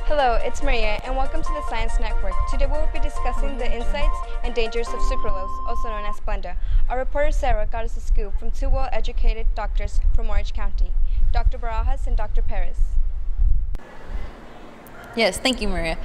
Hello, it's Maria, and welcome to the Science Network. Today we will be discussing the insights and dangers of sucralose, also known as Splenda. Our reporter Sarah got us a scoop from two well-educated doctors from Orange County, Dr. Barajas and Dr. Perez. Yes, thank you, Maria.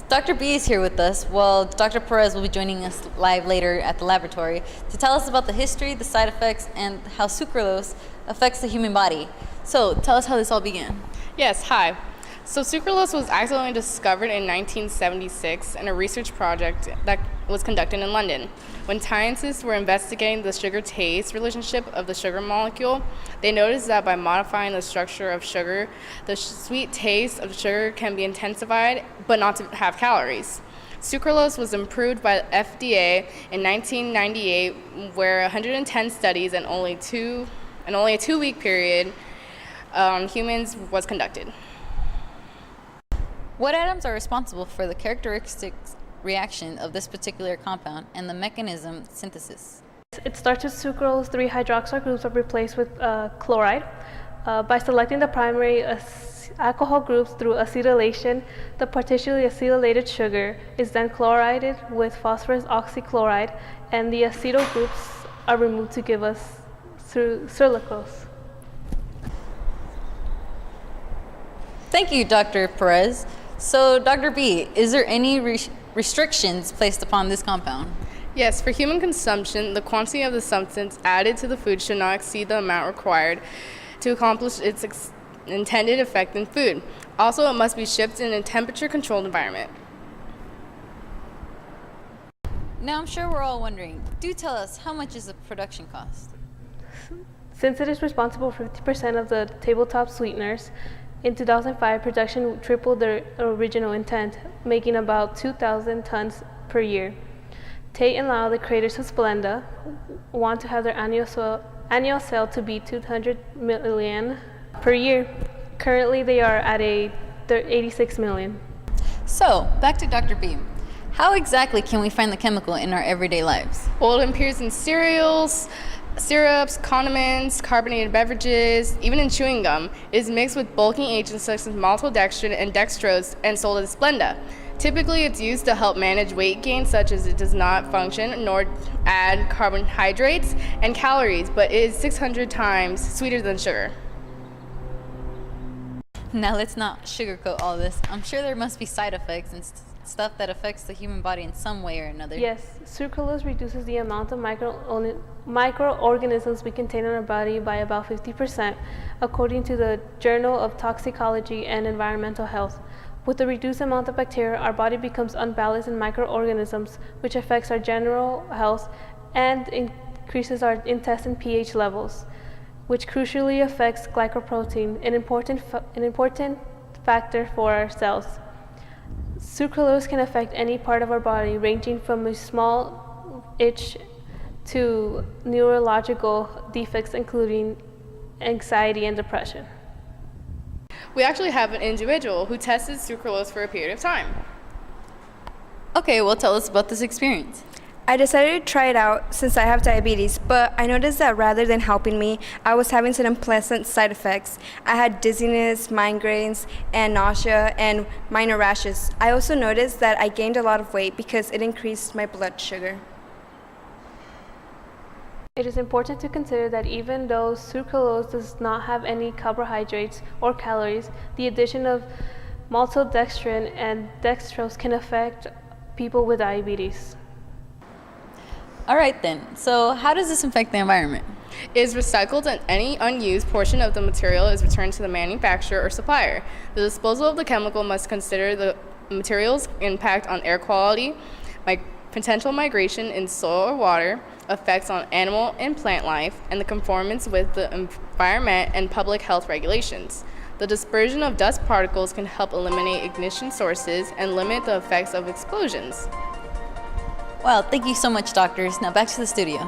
Dr. B is here with us, while Dr. Perez will be joining us live later at the laboratory to tell us about the history, the side effects, and how sucralose affects the human body. So, tell us how this all began. Yes, hi. So sucralose was accidentally discovered in 1976 in a research project that was conducted in London. When scientists were investigating the sugar-taste relationship of the sugar molecule, they noticed that by modifying the structure of sugar, the sweet taste of sugar can be intensified, but not to have calories. Sucralose was approved by the FDA in 1998, where 110 studies and only a 2-week period on humans was conducted. What atoms are responsible for the characteristic reaction of this particular compound and the mechanism synthesis? It starts with sucralose. 3 hydroxyl groups are replaced with chloride. By selecting the primary alcohol groups through acetylation, the partially acetylated sugar is then chlorided with phosphorus oxychloride, and the acetyl groups are removed to give us sucralose. Thank you, Dr. Perez. So, Dr. B, is there any restrictions placed upon this compound? Yes, for human consumption, the quantity of the substance added to the food should not exceed the amount required to accomplish its intended effect in food. Also, it must be shipped in a temperature-controlled environment. Now, I'm sure we're all wondering, do tell us, how much is the production cost? Since it is responsible for 50% of the tabletop sweeteners, in 2005, production tripled their original intent, making about 2,000 tons per year. Tate and Lau, the creators of Splenda, want to have their annual sale to be 200 million per year. Currently, they are at 86 million. So, back to Dr. B. How exactly can we find the chemical in our everyday lives? Well, it appears in cereals, syrups, condiments, carbonated beverages, even in chewing gum. It is mixed with bulking agents such as maltodextrin and dextrose and sold as Splenda. Typically, it's used to help manage weight gain, such as it does not function nor add carbohydrates and calories, but it is 600 times sweeter than sugar. Now, let's not sugarcoat all this. I'm sure there must be side effects and stuff that affects the human body in some way or another. Yes, sucralose reduces the amount of microorganisms we contain in our body by about 50%, according to the Journal of Toxicology and Environmental Health. With the reduced amount of bacteria, our body becomes unbalanced in microorganisms, which affects our general health and increases our intestine pH levels, which crucially affects glycoprotein, an important factor for our cells. Sucralose can affect any part of our body, ranging from a small itch to neurological defects, including anxiety and depression. We actually have an individual who tested sucralose for a period of time. Okay, well, tell us about this experience. I decided to try it out since I have diabetes, but I noticed that rather than helping me, I was having some unpleasant side effects. I had dizziness, migraines, and nausea, and minor rashes. I also noticed that I gained a lot of weight because it increased my blood sugar. It is important to consider that even though sucralose does not have any carbohydrates or calories, the addition of maltodextrin and dextrose can affect people with diabetes. All right then, so how does this affect the environment? It is recycled and any unused portion of the material is returned to the manufacturer or supplier. The disposal of the chemical must consider the material's impact on air quality, potential migration in soil or water, effects on animal and plant life, and the conformance with the environment and public health regulations. The dispersion of dust particles can help eliminate ignition sources and limit the effects of explosions. Well, thank you so much, doctors. Now back to the studio.